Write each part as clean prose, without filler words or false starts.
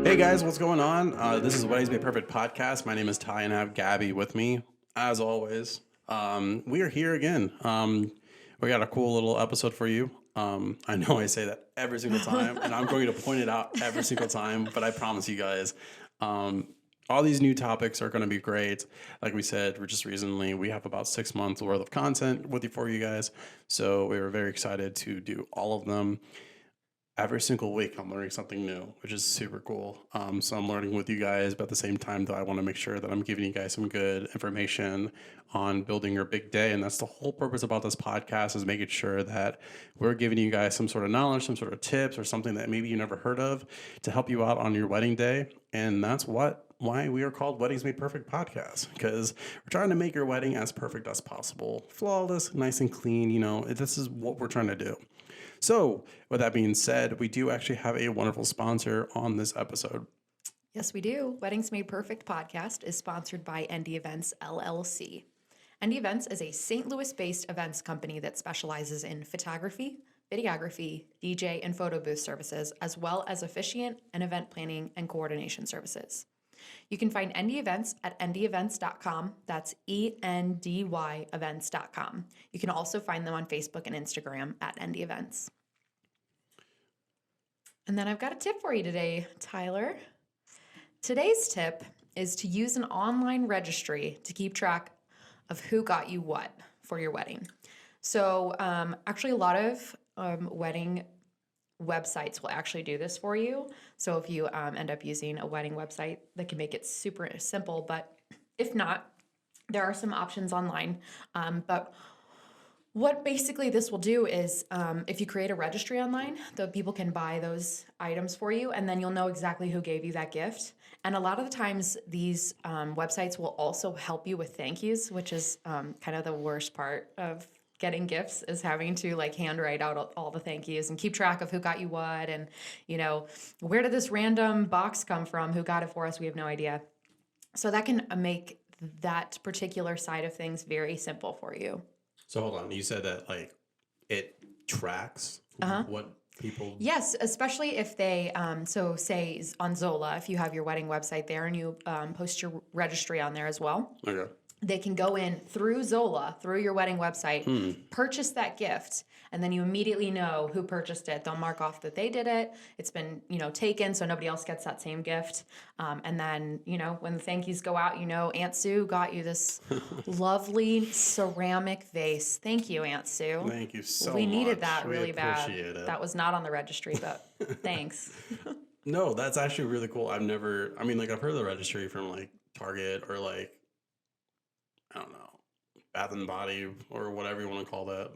Hey guys, what's going on? This is Weddings Made Perfect podcast. My name is Ty and I have Gabby with me, as always. We are here again. We got a cool little episode for you. I know I say that every single time, and I'm going to point it out every single time, but I promise you guys, all these new topics are going to be great. Like we said, we have about 6 months worth of content for you guys. So we were very excited to do all of them. Every single week I'm learning something new, which is super cool. So I'm learning with you guys, but at the same time, though, I want to make sure that I'm giving you guys some good information on building your big day. And that's the whole purpose about this podcast, is making sure that we're giving you guys some sort of knowledge, some sort of tips, or something that maybe you never heard of to help you out on your wedding day. And that's why we are called Weddings Made Perfect podcast, because we're trying to make your wedding as perfect as possible, flawless, nice and clean. This is what we're trying to do. So, with that being said, we do actually have a wonderful sponsor on this episode. Yes, we do. Weddings Made Perfect podcast is sponsored by ND Events LLC. ND Events is a St. Louis-based events company that specializes in photography, videography, DJ, and photo booth services, as well as officiant and event planning and coordination services. You can find ND Events at ndevents.com. That's ENDY events.com. You can also find them on Facebook and Instagram at ND Events. And then I've got a tip for you today, Tyler. Today's tip is to use an online registry to keep track of who got you what for your wedding. So actually a lot of wedding websites will actually do this for you. So if you end up using a wedding website, they can make it super simple. But if not, there are some options online. But what basically this will do is if you create a registry online, the people can buy those items for you, and then you'll know exactly who gave you that gift. And a lot of the times these websites will also help you with thank yous, which is kind of the worst part of getting gifts, is having to handwrite out all the thank yous and keep track of who got you what, and where did this random box come from, who got it for us, we have no idea. So that can make that particular side of things very simple for you. So hold on, you said that it tracks what people... Yes, especially if they, so say on Zola, if you have your wedding website there and you post your registry on there as well. Okay. They can go in through Zola, through your wedding website, purchase that gift, and then you immediately know who purchased it. They'll mark off that they did it. It's been, taken, so nobody else gets that same gift. And then, when the thank yous go out, Aunt Sue got you this lovely ceramic vase. Thank you, Aunt Sue. Thank you so much. We needed that really bad. It. That was not on the registry, but thanks. No, that's actually really cool. I've heard of the registry from Target or I don't know, Bath and Body or whatever you want to call that.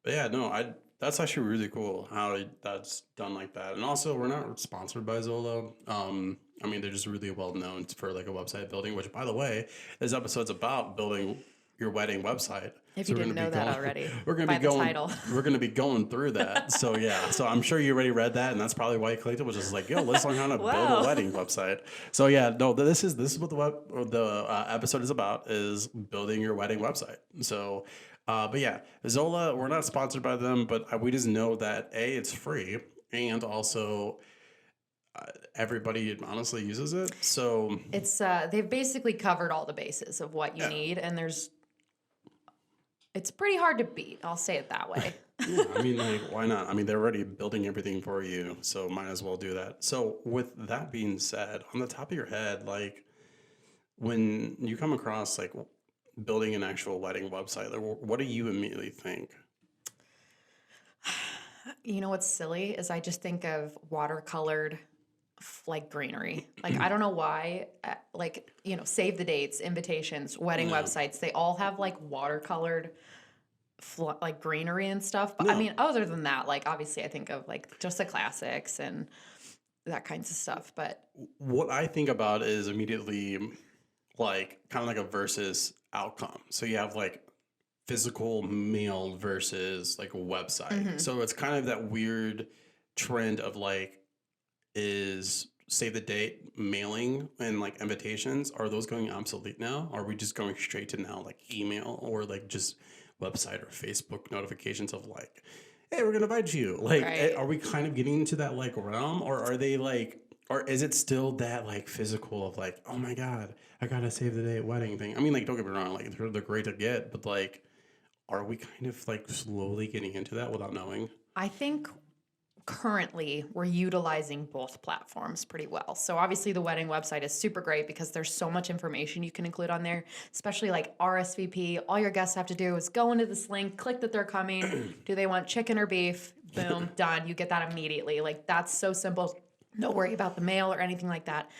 But yeah, no, that's actually really cool how that's done like that. And also, we're not sponsored by Zola. They're just really well known for a website building, which, by the way, this episode's about building your wedding website. If you didn't know that already, we're going to be going through that. So yeah, so I'm sure you already read that, and that's probably why you clicked it, which is let's learn how to build a wedding website. So yeah, no, this is what the episode is about, is building your wedding website. So, but yeah, Zola, we're not sponsored by them, but we just know that it's free, and also everybody honestly uses it. So it's they've basically covered all the bases of what you need, and it's pretty hard to beat. I'll say it that way. Yeah, why not? They're already building everything for you, so might as well do that. So with that being said, on the top of your head, when you come across building an actual wedding website, what do you immediately think? What's silly is I just think of watercolored greenery. I don't know why, save the dates, invitations, wedding websites, they all have watercolored greenery and stuff. But other than that, obviously I think of just the classics and that kinds of stuff. But what I think about is immediately kind of a versus outcome. So you have physical mail versus a website. So it's kind of that weird trend of is save the date mailing and like invitations, are those going obsolete now? Are we just going straight to now like email or like just website or Facebook notifications of like, hey, we're gonna invite you? Like, Right. are we kind of getting into that like realm, or are they like, or is it still that like physical of like, oh my god, I gotta save the date wedding thing? I mean, like, don't get me wrong, like they're great to get, but like, are we kind of like slowly getting into that without knowing? I think currently we're utilizing both platforms pretty well. So obviously the wedding website is super great because there's so much information you can include on there, especially like RSVP. All your guests have to do is go into this link, click that they're coming. Do they want chicken or beef? Boom, done. You get that immediately. Like that's so simple. No worry about the mail or anything like that.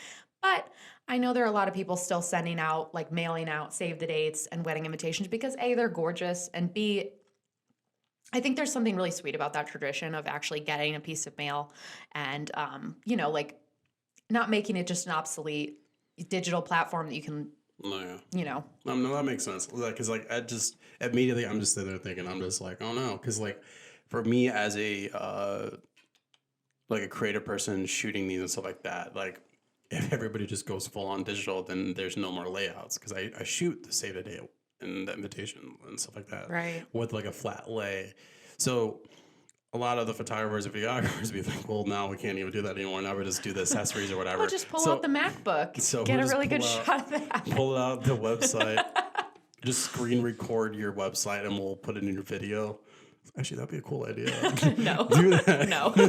But I know there are a lot of people still sending out, like mailing out save the dates and wedding invitations because A, they're gorgeous, and B, I think there's something really sweet about that tradition of actually getting a piece of mail and, like not making it just an obsolete digital platform that you can, No, yeah. you know, No, that makes sense. Like, cause like I just immediately I'm just sitting there thinking I'm just like, oh no, cause like for me as a like a creative person shooting these and stuff like that, like if everybody just goes full on digital, then there's no more layouts because I shoot the save the date and the invitation and stuff like that right. with like a flat lay. So a lot of the photographers and videographers be like, well, now we can't even do that anymore. Now we just do the accessories or whatever. Well, just pull So out the MacBook, so get we'll a just really good pull out- shot of that. pull out the website, just screen record your website, and we'll put it in your video. Actually, that'd be a cool idea. No. Do that. No. Do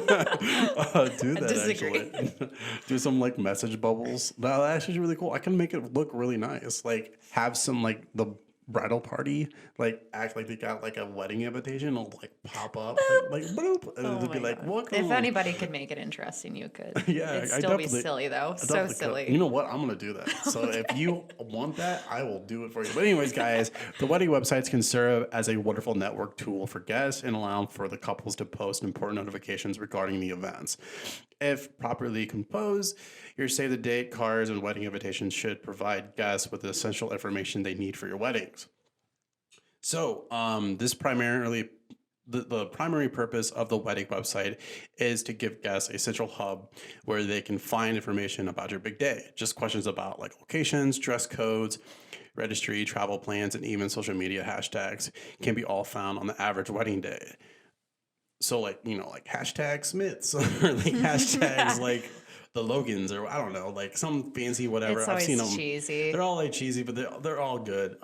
that disagree. actually. Do some like message bubbles. That actually is really cool. I can make it look really nice. Like have some like the bridal party, like act like they got like a wedding invitation. It'll like pop up, like boop, and Oh it'll be my like, God. welcome. If anybody could make it interesting, you could. Yeah, It'd I still be definitely- silly though. I So definitely could. silly. You know what? I'm gonna do that. So if you want that, I will do it for you. But anyways, guys, the wedding websites can serve as a wonderful network tool for guests and allow for the couples to post important notifications regarding the events. If properly composed, your save the date cards and wedding invitations should provide guests with the essential information they need for your weddings. So, this primarily the primary purpose of the wedding website is to give guests a central hub where they can find information about your big day. Just questions about like locations, dress codes, registry, travel plans, and even social media hashtags can be all found on the average wedding day. So, like, like hashtag Smiths or like hashtags like the Logans or I don't know, like some fancy whatever. It's I've always seen them. cheesy. They're all like cheesy, but they're all good.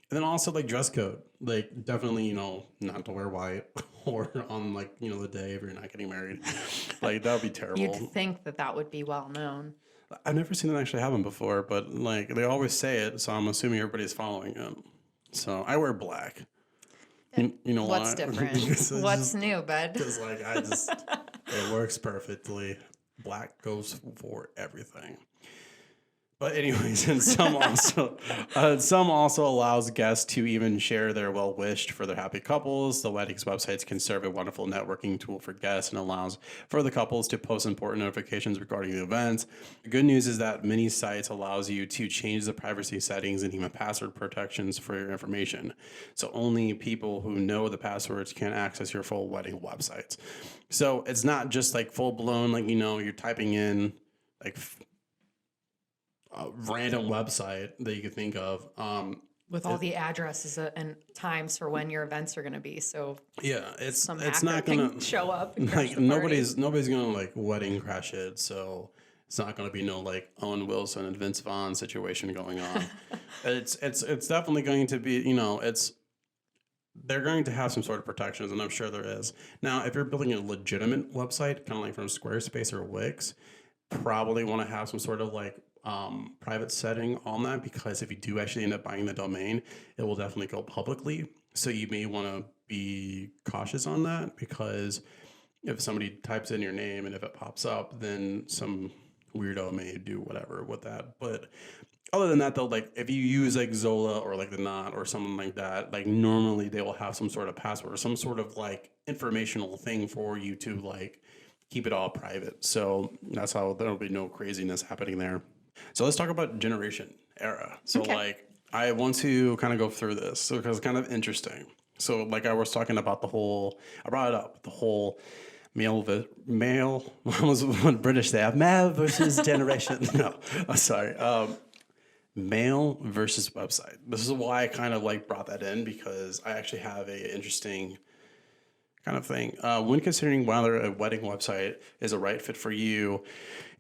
And then also like dress code, like definitely not to wear white or on like the day if you're not getting married, like that would be terrible. You'd think that would be well known. I've never seen it actually happen before, but like they always say it, so I'm assuming everybody's following it. So I wear black. You know What's why? different? Because it's What's just- new, bud? Because like it works perfectly. Black goes for everything. But anyways, and some also allows guests to even share their well wished for their happy couples. The weddings websites can serve a wonderful networking tool for guests and allows for the couples to post important notifications regarding the events. The good news is that many sites allows you to change the privacy settings and even password protections for your information. So only people who know the passwords can access your full wedding websites. So it's not just like full blown, like you're typing in like a random website that you could think of. With all the addresses and times for when your events are going to be. So Yeah, it's some it's hacker not gonna can show up and crash like the party. nobody's gonna like wedding crash it. So it's not gonna be no like Owen Wilson and Vince Vaughn situation going on. It's definitely going to be they're going to have some sort of protections, and I'm sure there is. Now, if you're building a legitimate website, kind of like from Squarespace or Wix, probably want to have some sort of like private setting on that, because if you do actually end up buying the domain, it will definitely go publicly. So you may want to be cautious on that, because if somebody types in your name and if it pops up, then some weirdo may do whatever with that. But other than that, though, like if you use like Zola or like the Knot or something like that, like normally they will have some sort of password or some sort of like informational thing for you to like keep it all private. So that's how there'll be no craziness happening there. So let's talk about generation era. So Okay. like I want to kind of go through this because it's kind of interesting. So like I was talking about I brought it up, the whole male, I was British they have male versus generation. No, I'm sorry. Mail versus website. This is why I kind of like brought that in because I actually have a interesting kind of thing. When considering whether a wedding website is a right fit for you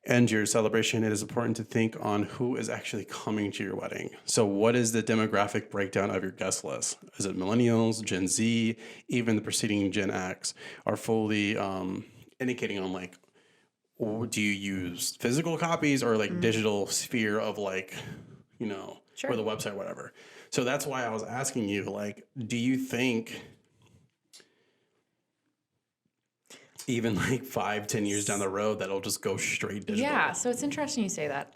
and your celebration, it is important to think on who is actually coming to your wedding. So, what is the demographic breakdown of your guest list? Is it millennials, Gen Z, even the preceding Gen X are fully indicating on like, do you use physical copies or like digital sphere of like, Sure. or the website, whatever. So that's why I was asking you, like, do you think even like 5-10 years down the road that'll just go straight digital? Yeah, so it's interesting you say that.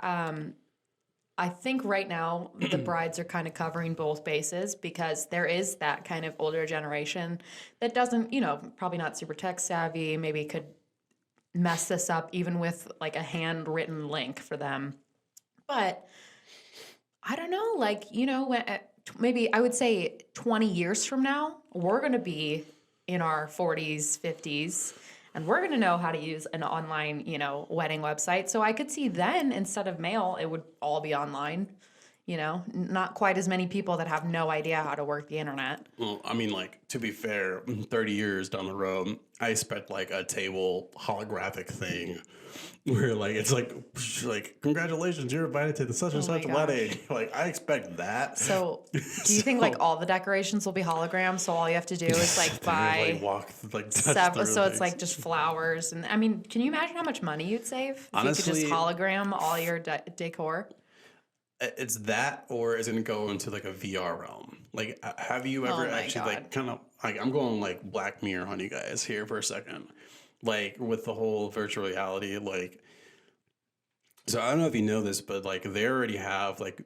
I think right now the brides are kind of covering both bases because there is that kind of older generation that doesn't, probably not super tech savvy, maybe could mess this up even with like a handwritten link for them. But I don't know, like, when, maybe I would say 20 years from now, we're going to be in our 40s, 50s, and we're going to know how to use an online, wedding website. So I could see then instead of mail, it would all be online. Not quite as many people that have no idea how to work the internet. Well, I mean, like, to be fair, 30 years down the road, I expect like a table holographic thing where like it's like congratulations, you're invited to the such and such wedding. Like, I expect that. So do you think like all the decorations will be holograms? So all you have to do is like buy like walk like touch several, through so it's things. like just flowers. And I mean, can you imagine how much money you'd save if Honestly, you could just hologram all your decor? it's that, or is it gonna go into like a VR realm? Like, have you ever Oh my actually God. like kind of like I'm going like Black Mirror on you guys here for a second, like with the whole virtual reality, like. So I don't know if you know this, but like they already have like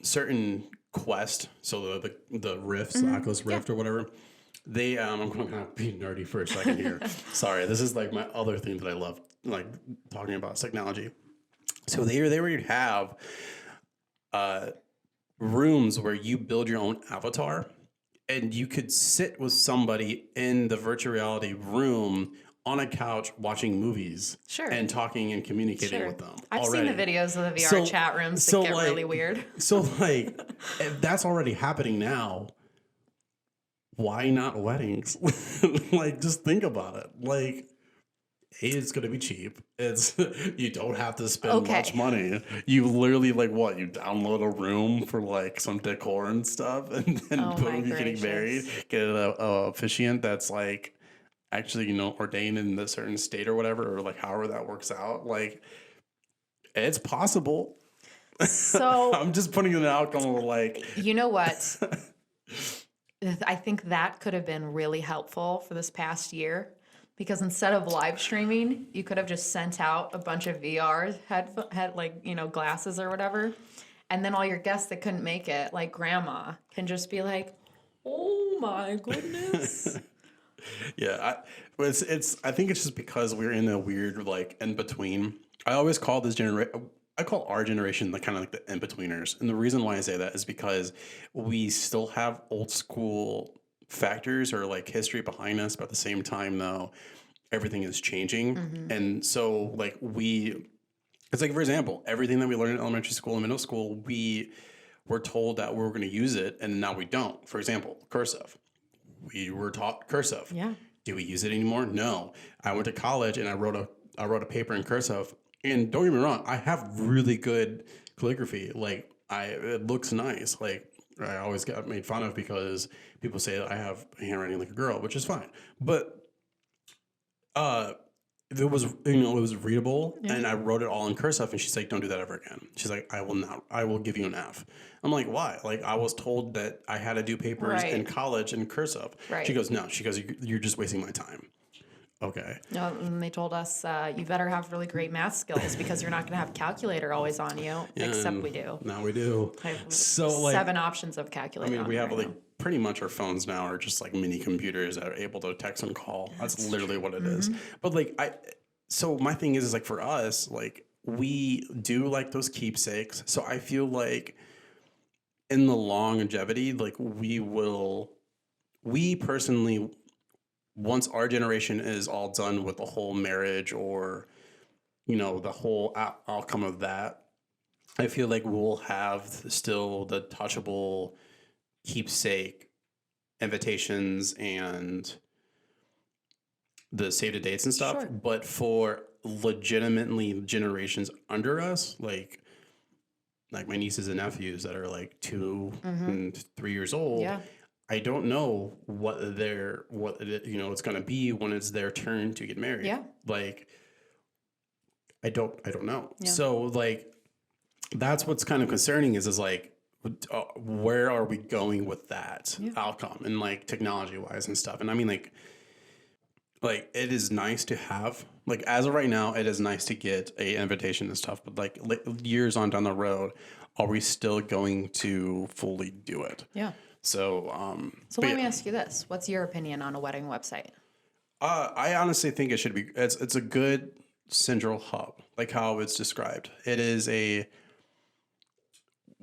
certain Quest, so the Rifts, Oculus Rift or whatever. They I'm going to be nerdy for a second here. Sorry, this is like my other thing that I love, like talking about technology. So they already have rooms where you build your own avatar, and you could sit with somebody in the virtual reality room on a couch watching movies, Sure. and talking and communicating Sure. with them. I've already. seen the videos of the VR So- chat rooms that so, get like- really weird. So like, if that's already happening now. Why not weddings? Like, just think about it. Like, A, it's gonna be cheap. It's you don't have to spend Okay. much money. You literally like what? You download a room for like some decor and stuff, and then Oh, my boom, you're getting gracious. married. Get a officiant that's like actually ordained in a certain state or whatever, or like however that works out. Like, it's possible. So I'm just putting an outcome of like you know what? I think that could have been really helpful for this past year because instead of live streaming, you could have just sent out a bunch of VR glasses or whatever. And then all your guests that couldn't make it, like grandma, can just be like, oh my goodness. Yeah, I think it's just because we're in a weird like in between. I always call this generation. I call our generation the kind of like the in-betweeners. And the reason why I say that is because we still have old school factors or like history behind us, but at the same time though, everything is changing. And so like it's like, for example, everything that we learned in elementary school and middle school, we were told that we were going to use it and now we don't. For example, cursive. We were taught cursive. Yeah. Do we use it anymore? No. I went to college and I wrote a paper in cursive. And don't get me wrong, I have really good calligraphy. Like it looks nice. Like I always got made fun of because people say that I have handwriting like a girl, which is fine. But if it was it was readable and I wrote it all in cursive, and she's like, don't do that ever again. She's like, I will give you an F. I'm like, why? Like I was told that I had to do papers in Right. college in cursive. Right. She goes, no. She goes, you're just wasting my time. Okay. No, and they told us you better have really great math skills because you're not going to have calculator always on you. Except And we do. Now we do. I have So like 7 options of I calculator. mean, on we me have right like now. pretty much our phones now are just like mini computers that are able to text and call. That's literally what it is. But like so my thing is like for us, like we do like those keepsakes. So I feel like in the longevity, like we personally once our generation is all done with the whole marriage or, you know, the whole outcome of that, I feel like we'll have still the touchable keepsake invitations and the save the dates and stuff. Sure. But for legitimately generations under us, like my nieces and nephews that are like 2 and 3 years old, Yeah. I don't know it's going to be when it's their turn to get married. Yeah. Like I don't know. Yeah. So like that's what's kind of concerning is like where are we going with that outcome and like technology wise and stuff. And I mean like it is nice to have, like as of right now, it is nice to get a invitation and stuff, but like years on down the road, are we still going to fully do it? Yeah. So, So let me ask you this. What's your opinion on a wedding website? I honestly think it should be, it's a good central hub, like how it's described. It is here,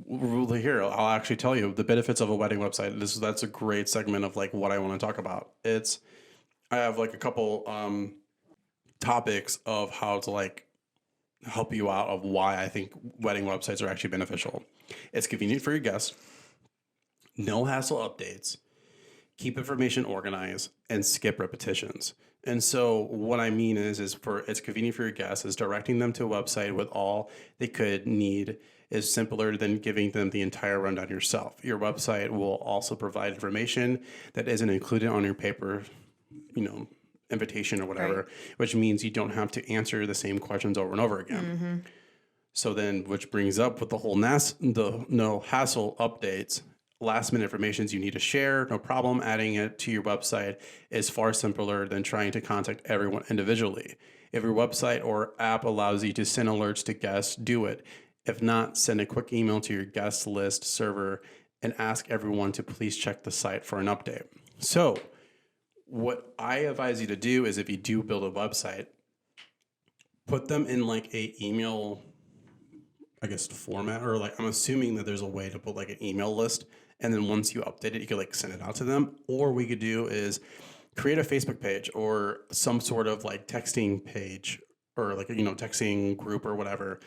I'll actually tell you the benefits of a wedding website. That's a great segment of like what I want to talk about. I have like a couple topics of how to like help you out of why I think wedding websites are actually beneficial. It's convenient for your guests, no hassle updates, keep information organized, and skip repetitions. And so what I mean is it's convenient for your guests is directing them to a website with all they could need is simpler than giving them the entire rundown yourself. Your website will also provide information that isn't included on your paper, invitation or whatever, Right. which means you don't have to answer the same questions over and over again. So then, which brings up with the whole the no hassle updates, last minute information you need to share, no problem. Adding it to your website is far simpler than trying to contact everyone individually. If your website or app allows you to send alerts to guests, do it. If not, send a quick email to your guest list server and ask everyone to please check the site for an update. So what I advise you to do is if you do build a website, put them in like a email, I guess, format, or like I'm assuming that there's a way to put like an email list. And then once you update it, you could like send it out to them. Or we could do is create a Facebook page or some sort of like texting page or like, texting group or whatever.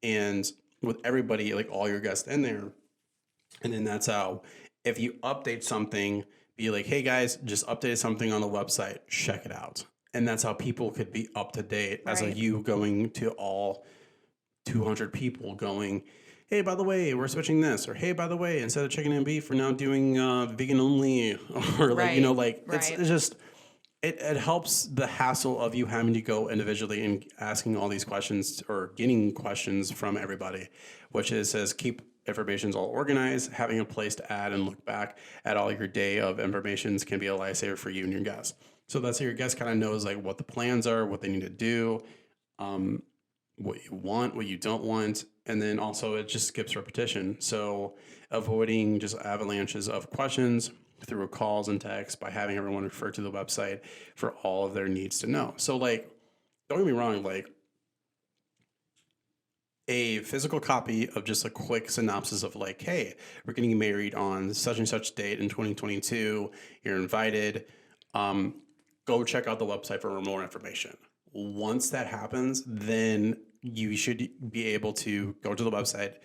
And with everybody, like all your guests in there. And then that's how, if you update something, be like, hey guys, just updated something on the website, check it out. And that's how people could be up to date as Right. you going to all 200 people going, hey, by the way, we're switching this, or hey, by the way, instead of chicken and beef, we're now doing vegan only, or like, Right. it's just, it helps the hassle of you having to go individually and asking all these questions or getting questions from everybody, which says keep information's all organized, having a place to add and look back at all your day of informations can be a lifesaver for you and your guests. So that's how your guest kind of knows like what the plans are, what they need to do, what you want, what you don't want. And then also it just skips repetition. So avoiding just avalanches of questions through calls and texts by having everyone refer to the website for all of their needs to know. So like, don't get me wrong, like a physical copy of just a quick synopsis of like, hey, we're getting married on such and such date in 2022. You're invited. Go check out the website for more information. Once that happens, then you should be able to go to the website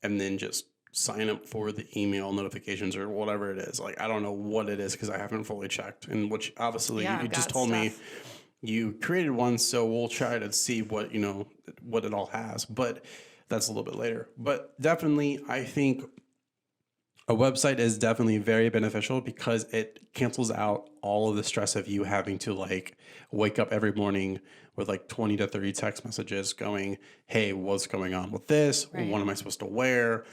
and then just sign up for the email notifications or whatever it is. Like, I don't know what it is because I haven't fully checked. And which obviously Yeah, you I've just got told me stuff. you created one, so we'll try to see what what it all has. But that's a little bit later. But definitely, I think a website is definitely very beneficial because it cancels out all of the stress of you having to like wake up every morning with like 20 to 30 text messages going, hey, what's going on with this? Right. What am I supposed to wear?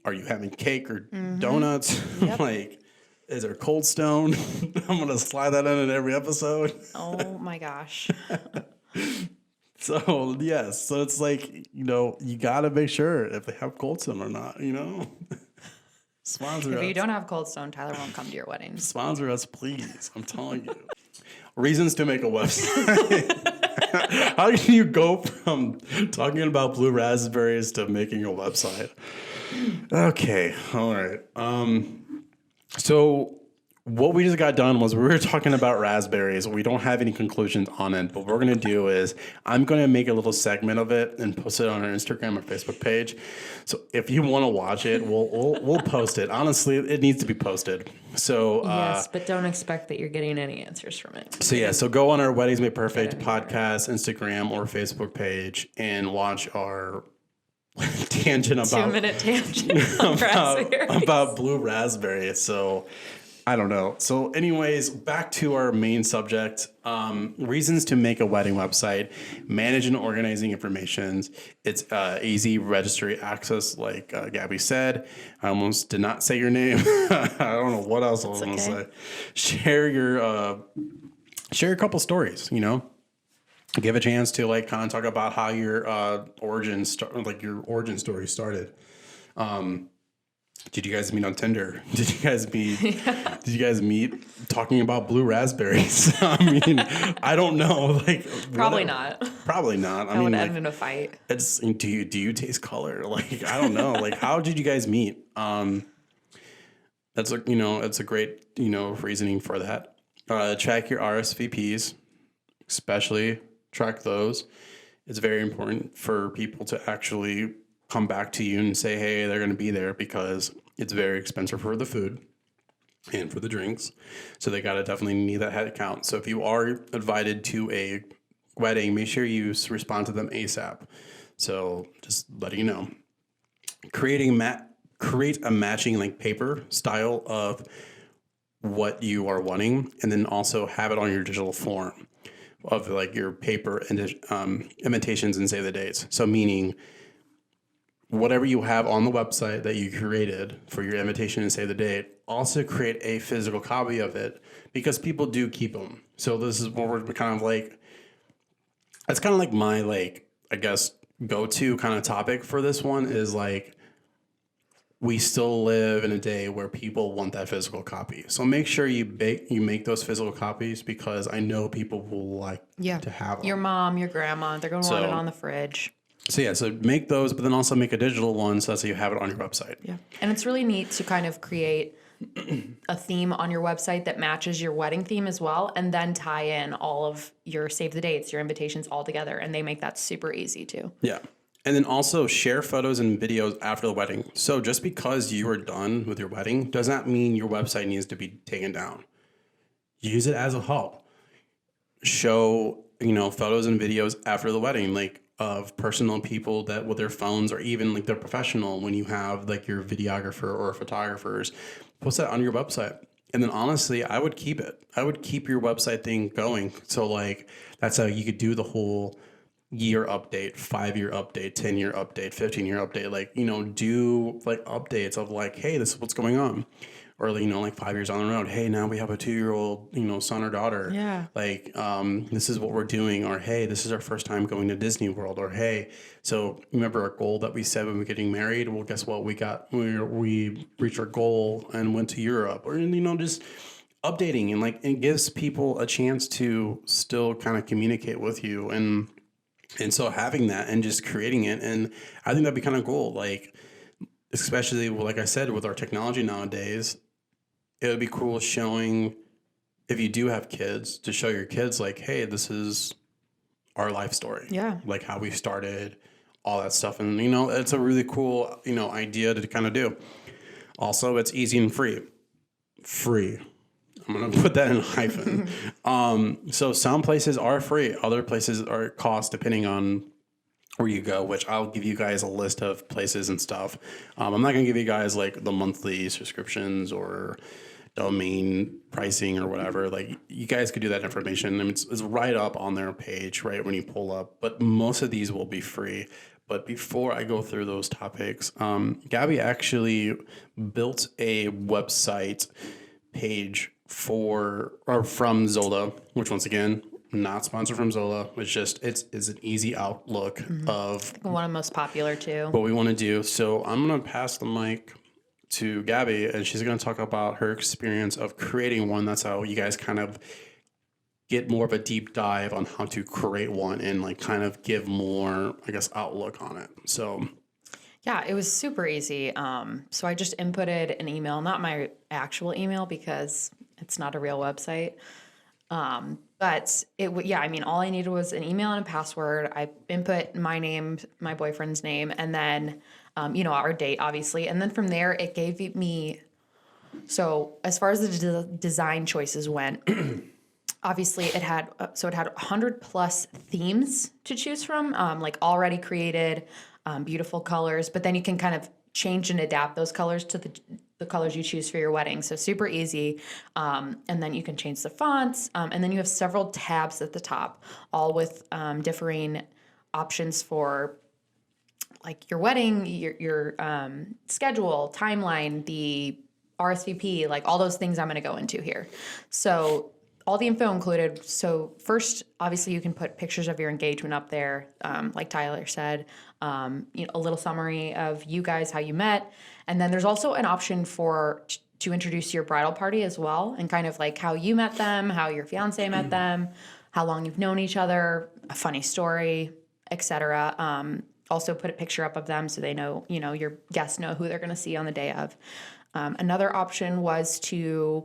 Are you having cake or donuts? Yep. Like, is there Cold Stone? I'm going to slide that in every episode. Oh my gosh. So, yes. So it's like, you got to make sure if they have Cold Stone or not, Sponsor If us. you don't have Cold Stone, Tyler won't come to your wedding. Sponsor us, please. I'm telling you. Reasons to make a website. How can you go from talking about blue raspberries to making a website? Okay. All right. So what we just got done was we were talking about raspberries. We don't have any conclusions on it, but what we're going to do is I'm going to make a little segment of it and post it on our Instagram or Facebook page. So if you want to watch it, we'll post it. Honestly, it needs to be posted. So Yes, but don't expect that you're getting any answers from it. so go on our Weddings Made Perfect podcast, Instagram or Facebook page and watch our tangent about 2-minute tangent on raspberries. about blue raspberry. So I don't know. So anyways, back to our main subject, reasons to make a wedding website, manage and organizing information. It's easy registry access, like Gabby said. I almost did not say your name. I don't know what else I was going to say. Share a couple stories, give a chance to like kind of talk about how your origin story started. Did you guys meet on Tinder? Did you guys meet talking about blue raspberries? I mean, I don't know. Like Probably not. Probably not. That would end in a fight. It's do you taste color? Like I don't know. Like how did you guys meet? That's it's a great reasoning for that. Track your RSVPs, especially track those. It's very important for people to actually come back to you and say, hey, they're going to be there because it's very expensive for the food and for the drinks. So they got to definitely need that head count. So if you are invited to a wedding, make sure you respond to them ASAP. So just letting you know. Create a matching like paper style of what you are wanting, and then also have it on your digital form of like your paper and invitations and save the dates. So meaning whatever you have on the website that you created for your invitation and save the date, also create a physical copy of it because people do keep them. So this is what we're kind of like, it's kind of like my like, I guess, go-to kind of topic for this one is like, we still live in a day where people want that physical copy. So make sure you make those physical copies because I know people will like to have them. Your mom, your grandma, they're going to want it on the fridge. So make those, but then also make a digital one so that you have it on your website. Yeah. And it's really neat to kind of create a theme on your website that matches your wedding theme as well, and then tie in all of your save the dates, your invitations all together, and they make that super easy too. Yeah. And then also share photos and videos after the wedding. So just because you are done with your wedding does not mean your website needs to be taken down. Use it as a hub. Show, photos and videos after the wedding, like of personal people that with their phones or even like they're professional when you have like your videographer or photographers, post that on your website. And then honestly, I would keep it. I would keep your website thing going. So like that's how you could do the whole year update, 5-year update, 10-year update, 15-year update, like, do like updates of like, hey, this is what's going on. Or, like 5 years on the road, hey, now we have a 2-year-old, son or daughter. Yeah. Like, this is what we're doing. Or, hey, this is our first time going to Disney World. Or, hey, so remember our goal that we said when we were getting married? Well, guess what? We reached our goal and went to Europe. Or, just updating and like, it gives people a chance to still kind of communicate with you. And so having that and just creating it. And I think that'd be kind of cool. Like, especially like I said, with our technology nowadays, it would be cool showing, if you do have kids, to show your kids like, hey, this is our life story. Yeah. Like how we started, all that stuff. And, it's a really cool, idea to kind of do. Also, it's easy and free. Free. I'm going to put that in a hyphen. So some places are free. Other places are cost depending on where you go, which I'll give you guys a list of places and stuff. I'm not going to give you guys like the monthly subscriptions or domain pricing or whatever. Like you guys could do that information. And it's right up on their page, right when you pull up. But most of these will be free. But before I go through those topics, Gabby actually built a website page from Zola, which once again, not sponsored from Zola. It's just it's an easy outlook of one of the most popular too. What we want to do. So I'm gonna pass the mic to Gabby, and she's gonna talk about her experience of creating one. That's how you guys kind of get more of a deep dive on how to create one and like kind of give more, I guess, outlook on it. So yeah, it was super easy. So I just inputted an email, not my actual email because It's not a real website. But yeah, I mean, all I needed was an email and a password. I input my name, my boyfriend's name, and then, our date, obviously. And then from there, it gave me, so as far as the design choices went, obviously it had 100 plus themes to choose from, like already created, beautiful colors, but then you can kind of change and adapt those colors to the colors you choose for your wedding. So super easy. And then you can change the fonts. And then you have several tabs at the top, all with differing options for like your wedding, your schedule, timeline, the RSVP, like all those things I'm going to go into here. So all the info included. So first, obviously, you can put pictures of your engagement up there, like Tyler said, a little summary of you guys, how you met. And then there's also an option to introduce your bridal party as well, and kind of like how you met them, how your fiance met them, how long you've known each other, a funny story, etc. Also put a picture up of them so they know, your guests know who they're going to see on the day of. Another option was to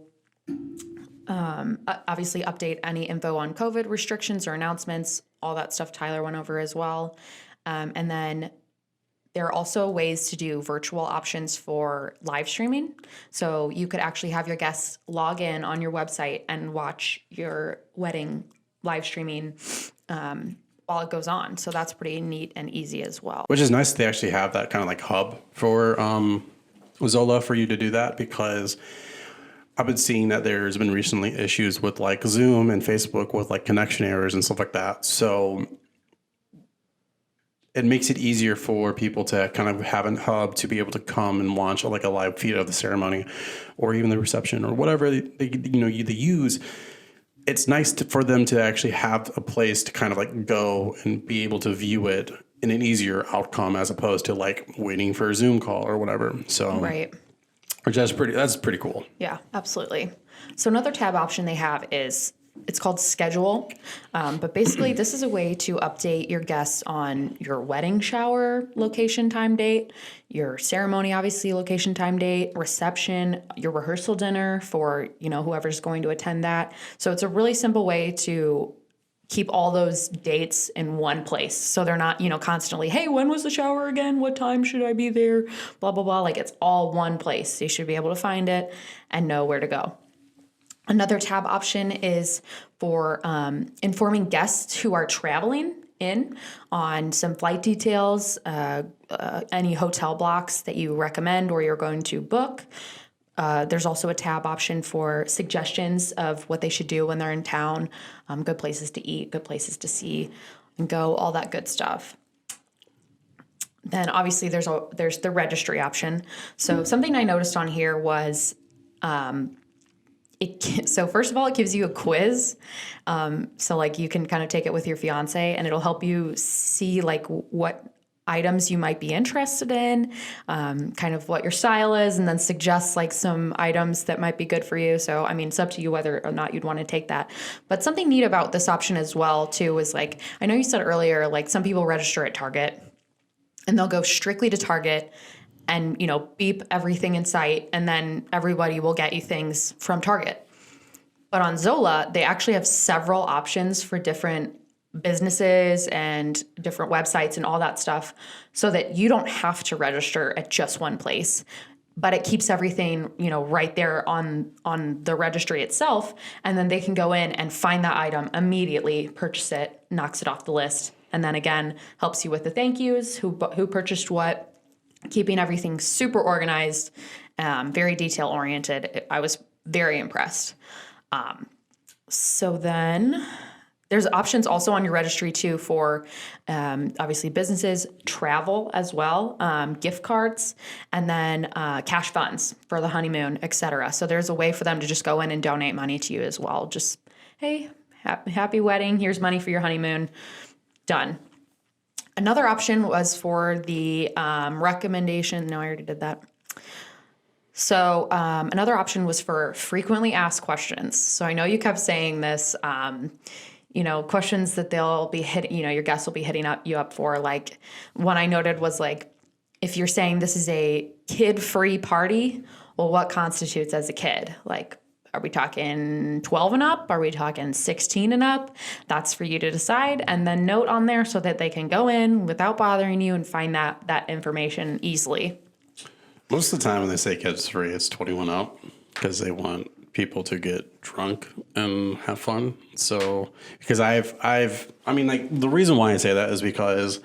obviously update any info on COVID restrictions or announcements, all that stuff Tyler went over as well. And then there are also ways to do virtual options for live streaming. So you could actually have your guests log in on your website and watch your wedding live streaming while it goes on. So that's pretty neat and easy as well. Which is nice that they actually have that kind of like hub for Zola for you to do that, because I've been seeing that there's been recently issues with like Zoom and Facebook with like connection errors and stuff like that. So it makes it easier for people to kind of have a hub to be able to come and watch like a live feed of the ceremony or even the reception or whatever they use. It's nice for them to actually have a place to kind of like go and be able to view it in an easier outcome as opposed to like waiting for a Zoom call or whatever. So right. Which that's pretty cool. Yeah, absolutely. So another tab option they have is, it's called Schedule. But basically, this is a way to update your guests on your wedding shower location, time, date, your ceremony, obviously, location, time, date, reception, your rehearsal dinner for, whoever's going to attend that. So it's a really simple way to keep all those dates in one place. So they're not, constantly, hey, when was the shower again? What time should I be there? Blah, blah, blah. Like it's all one place. So you should be able to find it and know where to go. Another tab option is for informing guests who are traveling in on some flight details, any hotel blocks that you recommend or you're going to book. There's also a tab option for suggestions of what they should do when they're in town, good places to eat, good places to see and go, all that good stuff. Then obviously there's the registry option. So something I noticed on here was, so first of all, it gives you a quiz. So like you can kind of take it with your fiance and it'll help you see like what items you might be interested in, kind of what your style is, and then suggest like some items that might be good for you. So, I mean, it's up to you whether or not you'd want to take that. But something neat about this option as well, too, is like, I know you said earlier, like some people register at Target and they'll go strictly to Target and, beep everything in sight, and then everybody will get you things from Target. But on Zola, they actually have several options for different businesses and different websites and all that stuff, so that you don't have to register at just one place, but it keeps everything, right there on the registry itself. And then they can go in and find that item immediately, purchase it, knocks it off the list. And then again, helps you with the thank yous, who purchased what, keeping everything super organized, very detail oriented. I was very impressed. So then there's options also on your registry too for obviously businesses, travel as well, gift cards, and then cash funds for the honeymoon, etc. So there's a way for them to just go in and donate money to you as well. Just, hey, happy wedding. Here's money for your honeymoon. Done. Another option was for the recommendation. No, I already did that. So another option was for frequently asked questions. So I know you kept saying this, questions that they'll be hitting, your guests will be hitting you up for. Like one I noted was like, if you're saying this is a kid-free party, well, what constitutes as a kid? Like, Are we talking 12 and up? Are we talking 16 and up? That's for you to decide. And then note on there so that they can go in without bothering you and find that information easily. Most of the time when they say kids free, it's 21 up because they want people to get drunk and have fun. So, because I mean, like, the reason why I say that is because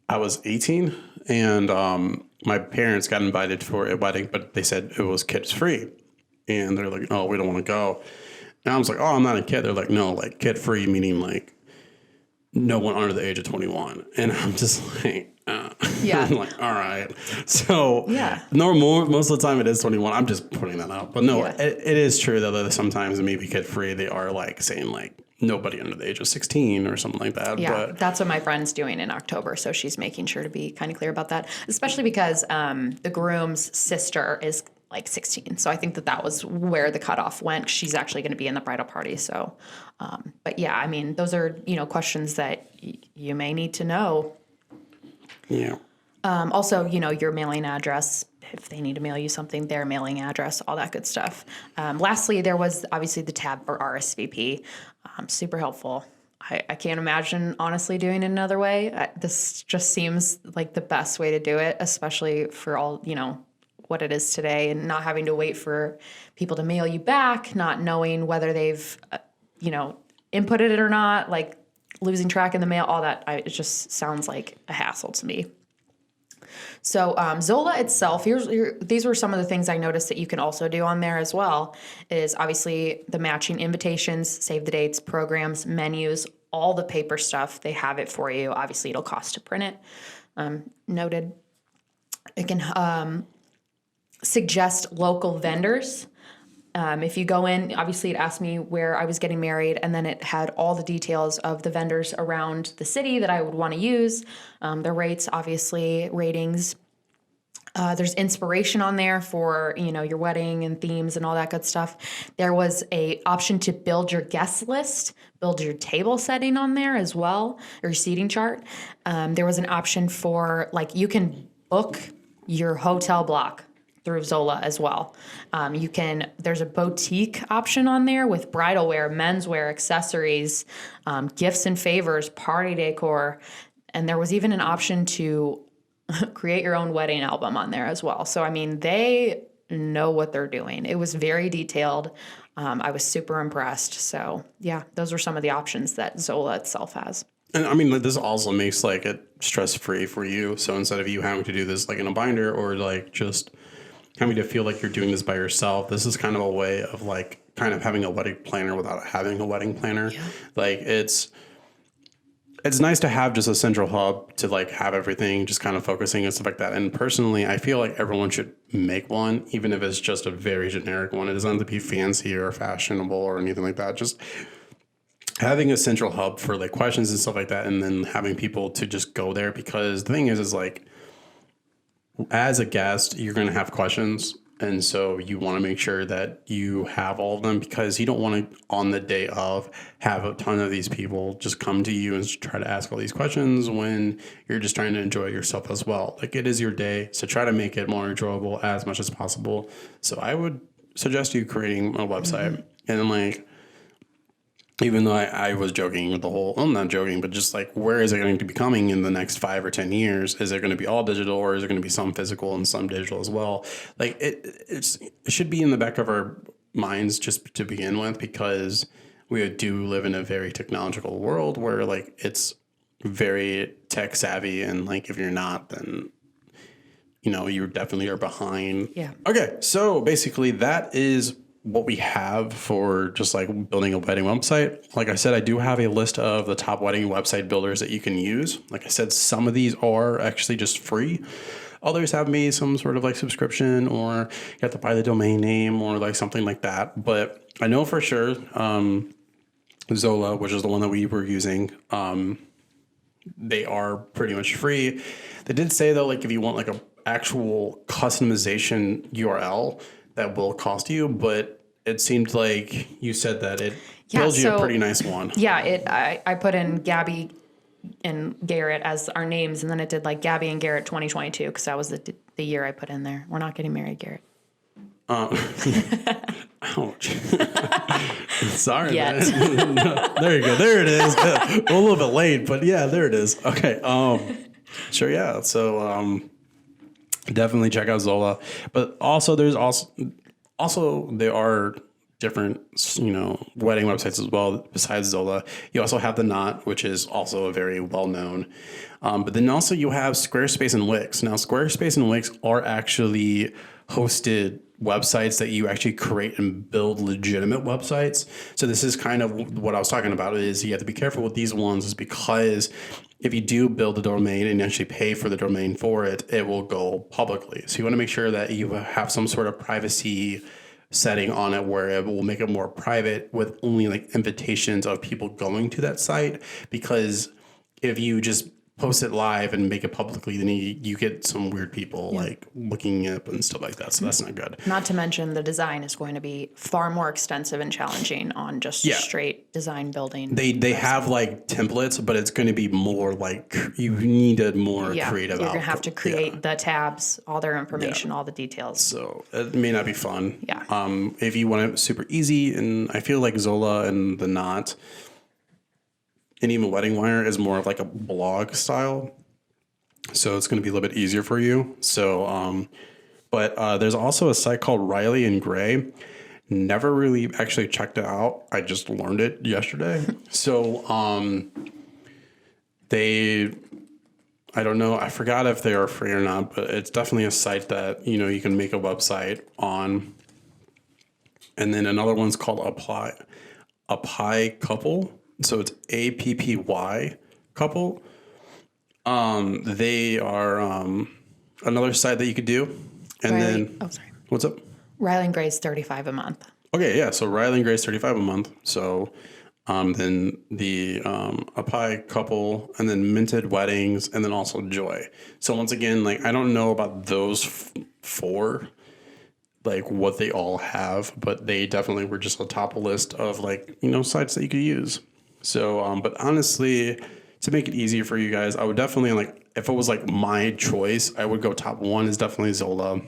I was 18 and my parents got invited for a wedding, but they said it was kids free. And they're like, oh, we don't want to go. And I was like, oh, I'm not a kid. They're like, no, like kid free, meaning like no one under the age of 21. And I'm just like, Yeah. I'm like, all right. So Yeah. most of the time it is 21. I'm just putting that out. But no, Yeah. it is true that sometimes maybe kid free, they are like saying like nobody under the age of 16 or something like that. Yeah, But that's what my friend's doing in October. So she's making sure to be kind of clear about that, especially because the groom's sister is like 16. So I think that was where the cutoff went. She's actually going to be in the bridal party. So, but yeah, I mean, those are, questions that you may need to know. yeah. Also, your mailing address, if they need to mail you something, their mailing address, all that good stuff. Lastly, there was obviously the tab for RSVP. Super helpful. I can't imagine honestly doing it another way. This just seems like the best way to do it, especially for all, what it is today and not having to wait for people to mail you back, not knowing whether they've, inputted it or not, like losing track in the mail, all that. It just sounds like a hassle to me. So Zola itself, these were some of the things I noticed that you can also do on there as well, is obviously the matching invitations, save the dates, programs, menus, all the paper stuff. They have it for you. Obviously, it'll cost to print it. Noted. It can suggest local vendors. If you go in, obviously it asked me where I was getting married, and then it had all the details of the vendors around the city that I would want to use, the rates, obviously, ratings. There's inspiration on there for, your wedding and themes and all that good stuff. There was a option to build your guest list, build your table setting on there as well, or your seating chart. There was an option for, like, you can book your hotel block through Zola as well. There's a boutique option on there with bridal wear, menswear, accessories, gifts and favors, party decor. And there was even an option to create your own wedding album on there as well. So, I mean, they know what they're doing. It was very detailed. I was super impressed. So, yeah, those are some of the options that Zola itself has. And I mean, like, this also makes like it stress free for you. So instead of you having to do this like in a binder or like just having to feel like you're doing this by yourself, this is kind of a way of like kind of having a wedding planner without having a wedding planner. Yeah. Like it's nice to have just a central hub to like have everything just kind of focusing and stuff like that. And personally, I feel like everyone should make one, even if it's just a very generic one. It doesn't have to be fancy or fashionable or anything like that. Just having a central hub for like questions and stuff like that, and then having people to just go there, because the thing is like, as a guest, you're going to have questions. And so you want to make sure that you have all of them, because you don't want to, on the day of, have a ton of these people just come to you and try to ask all these questions when you're just trying to enjoy yourself as well. Like, it is your day, so try to make it more enjoyable as much as possible. So I would suggest you creating a website. Mm-hmm. And then like, even though I was joking with the whole, I'm not joking, but just like, where is it going to be coming in the next 5 or 10 years? Is it going to be all digital, or is it going to be some physical and some digital as well? Like it should be in the back of our minds just to begin with, because we do live in a very technological world where like it's very tech savvy. And like, if you're not, then you definitely are behind. Yeah. Okay. So basically that is what we have for just like building a wedding website. Like I said, I do have a list of the top wedding website builders that you can use. Like I said, some of these are actually just free. Others have maybe some sort of like subscription, or you have to buy the domain name or like something like that. But I know for sure Zola, which is the one that we were using, they are pretty much free. They did say though, like if you want like a actual customization URL, that will cost you, but it seemed like you said that it builds you a pretty nice one. Yeah, I put in Gabby and Garrett as our names, and then it did like Gabby and Garrett 2022, because that was the year I put in there. We're not getting married, Garrett. Ouch. Sorry, Yet. man. There you go. There it is. A little bit late, but yeah, there it is. Okay. Sure. Yeah. So, definitely check out Zola, but also there are different, wedding websites as well besides Zola. You also have the Knot, which is also a very well-known. But then also you have Squarespace and Wix. Now, Squarespace and Wix are actually hosted websites that you actually create and build legitimate websites. So this is kind of what I was talking about, is you have to be careful with these ones, is because if you do build a domain and actually pay for the domain for it, it will go publicly. So you want to make sure that you have some sort of privacy setting on it where it will make it more private with only like invitations of people going to that site. Because if you just post it live and make it publicly, then you get some weird people like looking up and stuff like that. So that's not good. Not to mention the design is going to be far more extensive and challenging on just straight design building. They have like templates, but it's going to be more like you need a more creative. You're going to have to create the tabs, all their information, all the details. So it may not be fun. Yeah. If you want it super easy, and I feel like Zola and the Knot and even Wedding Wire is more of like a blog style. So it's going to be a little bit easier for you. So, but there's also a site called Riley and Gray. Never really actually checked it out. I just learned it yesterday. So I don't know. I forgot if they are free or not, but it's definitely a site that, you can make a website on. And then another one's called Apply Couple. So it's APPY Couple. They are another site that you could do. And what's up? Riley and Gray's $35 a month. Okay, yeah. So Riley and Gray's $35 a month. So then the Apply Couple, and then Minted Weddings, and then also Joy. So once again, like, I don't know about those four, like what they all have, but they definitely were just a top list of like, sites that you could use. So, but honestly, to make it easier for you guys, I would definitely, like, if it was like my choice, I would go top one is definitely Zola.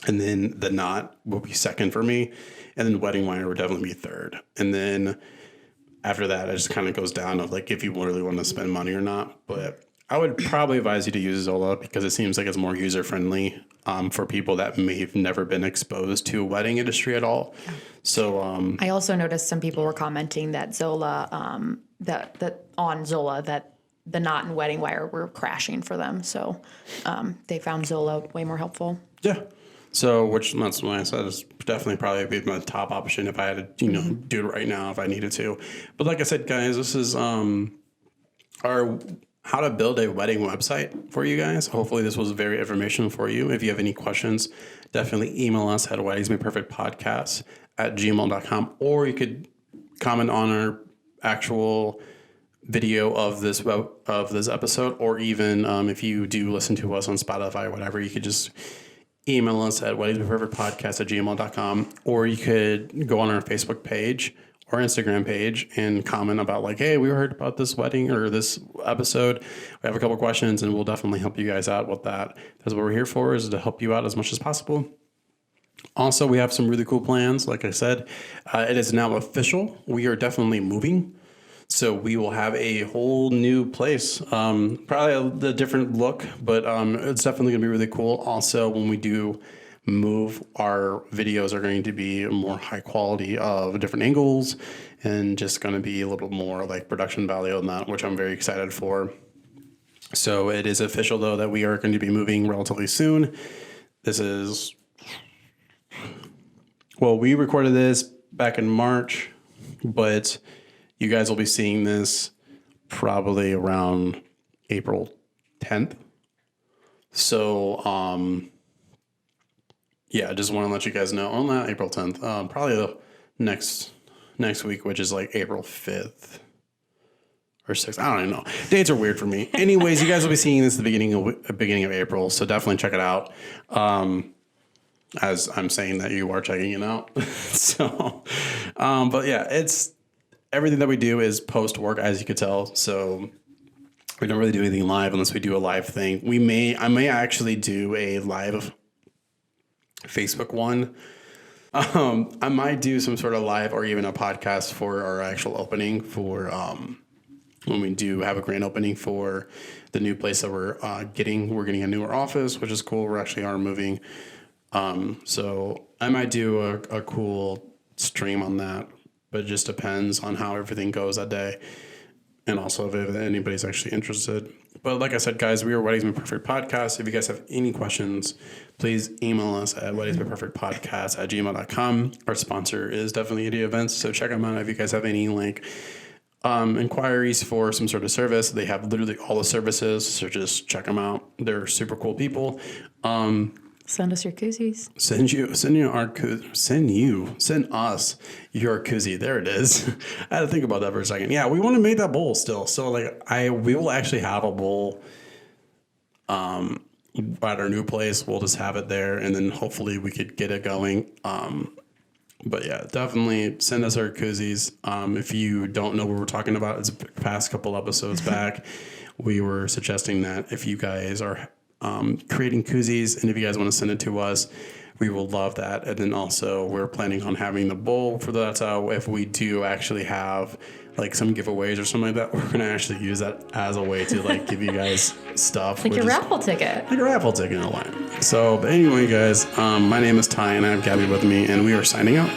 And then the Knot will be second for me. And then Wedding Wire would definitely be third. And then after that, it just kind of goes down of like if you really want to spend money or not. But I would probably advise you to use Zola because it seems like it's more user friendly for people that may have never been exposed to a wedding industry at all. So I also noticed some people were commenting that Zola, that on Zola, that the Knot and Wedding Wire were crashing for them. So they found Zola way more helpful. Yeah. So, that's why I said it's definitely probably be my top option if I had to, do it right now if I needed to. But like I said, guys, this is our how to build a wedding website for you guys. Hopefully this was very informational for you. If you have any questions, definitely email us at weddingsmadeperfectpodcast@gmail.com, or you could comment on our actual video of this episode, or even if you do listen to us on Spotify or whatever, you could just email us at weddingsmadeperfectpodcast@gmail.com, or you could go on our Facebook page or Instagram page and comment about like, hey, we heard about this wedding or this episode. We have a couple questions and we'll definitely help you guys out with that. That's what we're here for, is to help you out as much as possible. Also, we have some really cool plans. Like I said, it is now official. We are definitely moving. So we will have a whole new place, probably a different look, but it's definitely going to be really cool. Also, when we do move, our videos are going to be more high quality of different angles and just going to be a little more like production value on that, which I'm very excited for. So it is official, though, that we are going to be moving relatively soon. We recorded this back in March, but you guys will be seeing this probably around April 10th. So, I just want to let you guys know. Oh, not April 10th. Probably the next week, which is like April 5th or 6th. I don't even know. Dates are weird for me. Anyways, you guys will be seeing this at the beginning of April. So definitely check it out. As I'm saying that you are checking it out. So, but yeah, it's everything that we do is post work, as you could tell. So we don't really do anything live unless we do a live thing. I may actually do a live Facebook one I might do some sort of live or even a podcast for our actual opening for when we do have a grand opening for the new place that we're getting. We're getting a newer office, which is cool. We're actually are moving. So I might do a cool stream on that, but it just depends on how everything goes that day. And also if anybody's actually interested. But like I said, guys, we are Weddings Made Perfect Podcast. If you guys have any questions, please email us at weddingsmadeperfectpodcast@gmail.com. Our sponsor is definitely ED Events, so check them out if you guys have any inquiries for some sort of service. They have literally all the services, so just check them out. They're super cool people. Send us your koozies. Send us your koozie. There it is. I had to think about that for a second. Yeah, we want to make that bowl still. So we will actually have a bowl at our new place. We'll just have it there, and then hopefully we could get it going. But yeah, definitely send us our koozies. If you don't know what we're talking about, it's past couple episodes back. We were suggesting that if you guys are creating koozies, and if you guys want to send it to us, we will love that. And then also we're planning on having the bowl for that. So if we do actually have some giveaways or something like that, we're going to actually use that as a way to give you guys stuff. Like a raffle ticket. Like a raffle ticket in a way. So, but anyway, guys, my name is Ty and I have Gabby with me, and we are signing out.